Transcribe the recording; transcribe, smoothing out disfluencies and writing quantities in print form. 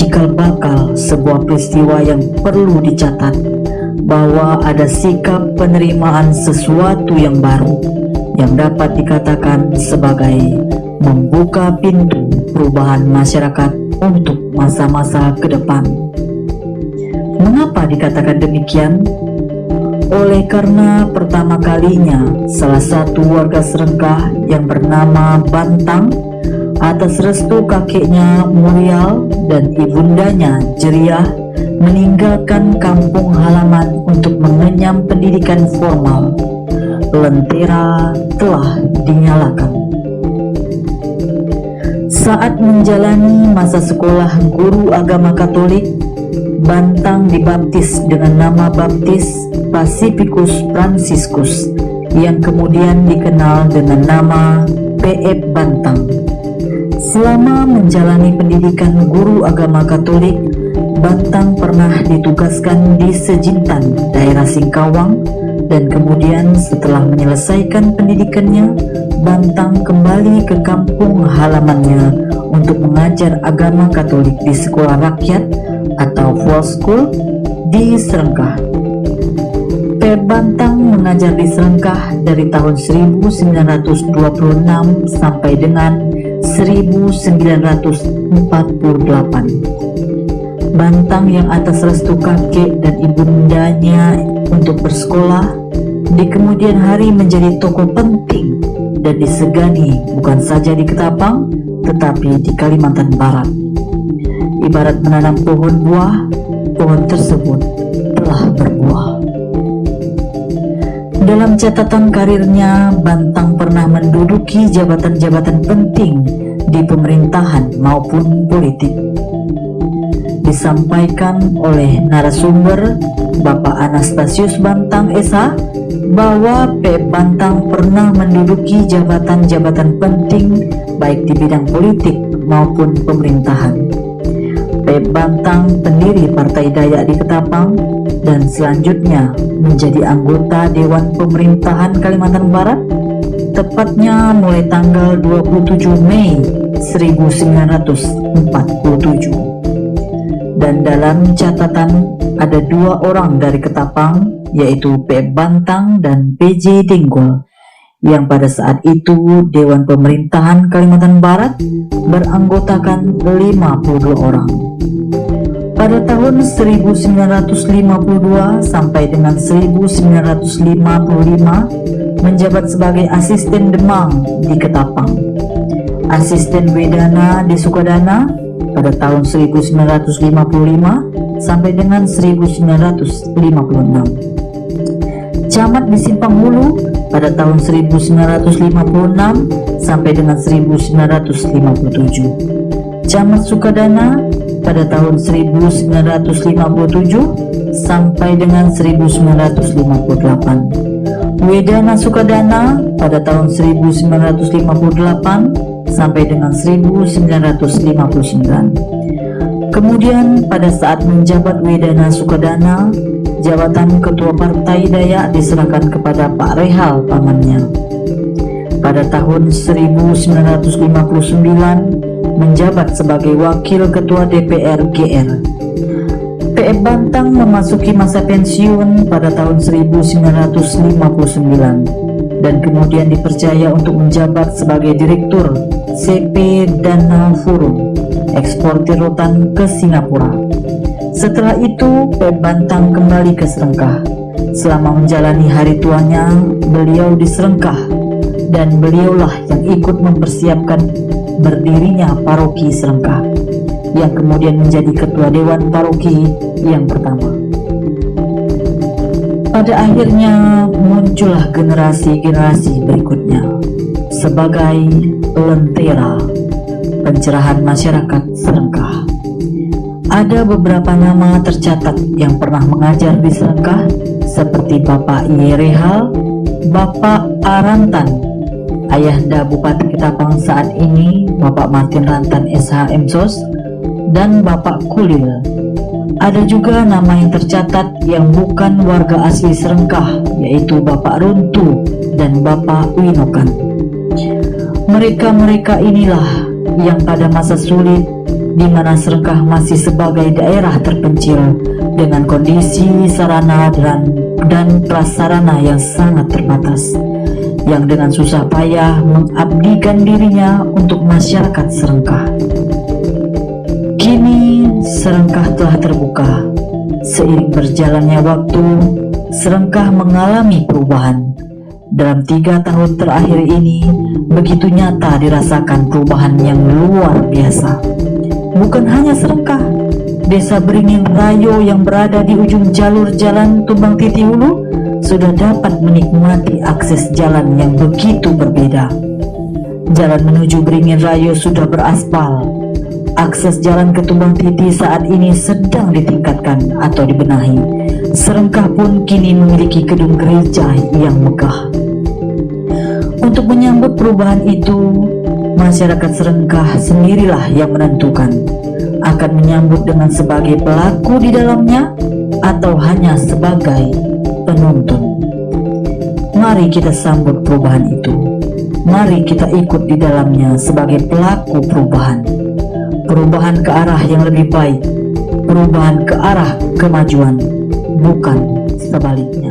Cikal bakal sebuah peristiwa yang perlu dicatat bahwa ada sikap penerimaan sesuatu yang baru yang dapat dikatakan sebagai membuka pintu perubahan masyarakat untuk masa-masa ke depan. Mengapa dikatakan demikian? Oleh karena pertama kalinya salah satu warga Serengkah yang bernama Bantang atas restu kakeknya Murial dan ibundanya Jeriah meninggalkan kampung halaman untuk mengenyam pendidikan formal. Lentera telah dinyalakan. Saat menjalani masa sekolah guru agama Katolik, Bantang dibaptis dengan nama baptis Pacificus Franciscus yang kemudian dikenal dengan nama P.F. Bantang. Selama menjalani pendidikan guru agama Katolik, Bantang pernah ditugaskan di Sejintan, daerah Singkawang, dan kemudian setelah menyelesaikan pendidikannya, Bantang kembali ke kampung halamannya untuk mengajar agama Katolik di sekolah rakyat atau Volkschool di Serengkah. P. Bantang mengajar di Serengkah dari tahun 1926 sampai dengan 1948. Bantang yang atas restu kakek dan ibundanya untuk bersekolah, di kemudian hari menjadi tokoh penting dan disegani bukan saja di Ketapang tetapi di Kalimantan Barat. Ibarat menanam pohon buah, pohon tersebut telah berbuah. Dalam catatan karirnya, Bantang pernah menduduki jabatan-jabatan penting di pemerintahan maupun politik. Disampaikan oleh narasumber Bapak Anastasius Bantang SH bahwa P. Bantang pernah menduduki jabatan-jabatan penting baik di bidang politik maupun pemerintahan. P. Bantang pendiri Partai Dayak di Ketapang dan selanjutnya menjadi anggota Dewan Pemerintahan Kalimantan Barat, tepatnya mulai tanggal 27 Mei 1947. Dan dalam catatan ada 2 orang dari Ketapang, yaitu P. Bantang dan P.J. Dinggol, yang pada saat itu Dewan Pemerintahan Kalimantan Barat beranggotakan 52 orang. Pada tahun 1952 sampai dengan 1955 menjabat sebagai asisten Demang di Ketapang, asisten Wedana di Sukadana pada tahun 1955 sampai dengan 1956. Camat di Simpang Hulu pada tahun 1956 sampai dengan 1957. Camat Sukadana pada tahun 1957 sampai dengan 1958. Wedana Sukadana pada tahun 1958 sampai dengan 1959. Kemudian pada saat menjabat Wedana Sukadana, jabatan Ketua Partai Dayak diserahkan kepada Pak Rehal pamannya. Pada tahun 1959 menjabat sebagai Wakil Ketua DPR GR. P.F. Bantang memasuki masa pensiun pada tahun 1959 dan kemudian dipercaya untuk menjabat sebagai Direktur CP Dana Forum eksportir rotan ke Singapura. Setelah itu P.F. Bantang kembali ke Serengkah. Selama menjalani hari tuanya, beliau di Serengkah dan beliaulah yang ikut mempersiapkan berdirinya Paroki Serengkah, yang kemudian menjadi Ketua Dewan Paroki yang pertama. Pada akhirnya muncullah generasi-generasi berikutnya sebagai lentera pencerahan masyarakat Serengkah. Ada beberapa nama tercatat yang pernah mengajar di Serengkah seperti Bapak I. Rehal, Bapak Arantan, Ayahanda Bupati Ketapang saat ini Bapak Martin Rantan SH Msos, dan Bapak Kulil. Ada juga nama yang tercatat yang bukan warga asli Serengkah, yaitu Bapak Runtu dan Bapak Winokan. Mereka-mereka inilah yang pada masa sulit di mana Serengkah masih sebagai daerah terpencil dengan kondisi sarana dan prasarana yang sangat terbatas, yang dengan susah payah mengabdikan dirinya untuk masyarakat Serengkah. Kini Serengkah telah terbuka. Seiring berjalannya waktu, Serengkah mengalami perubahan. Dalam 3 tahun terakhir ini, begitu nyata dirasakan perubahan yang luar biasa. Bukan hanya Serengkah, Desa Beringin Rayo yang berada di ujung jalur jalan Tumbang Titi Hulu sudah dapat menikmati akses jalan yang begitu berbeda. Jalan menuju Beringin Rayo sudah beraspal. Akses jalan ke Tumbang Titi saat ini sedang ditingkatkan atau dibenahi. Serengkah pun kini memiliki gedung gereja yang megah. Untuk menyambut perubahan itu, masyarakat Serengkah sendirilah yang menentukan akan menyambut dengan sebagai pelaku di dalamnya atau hanya sebagai penonton. Mari kita sambut perubahan itu. Mari kita ikut di dalamnya sebagai pelaku perubahan. Perubahan ke arah yang lebih baik, perubahan ke arah kemajuan, bukan sebaliknya.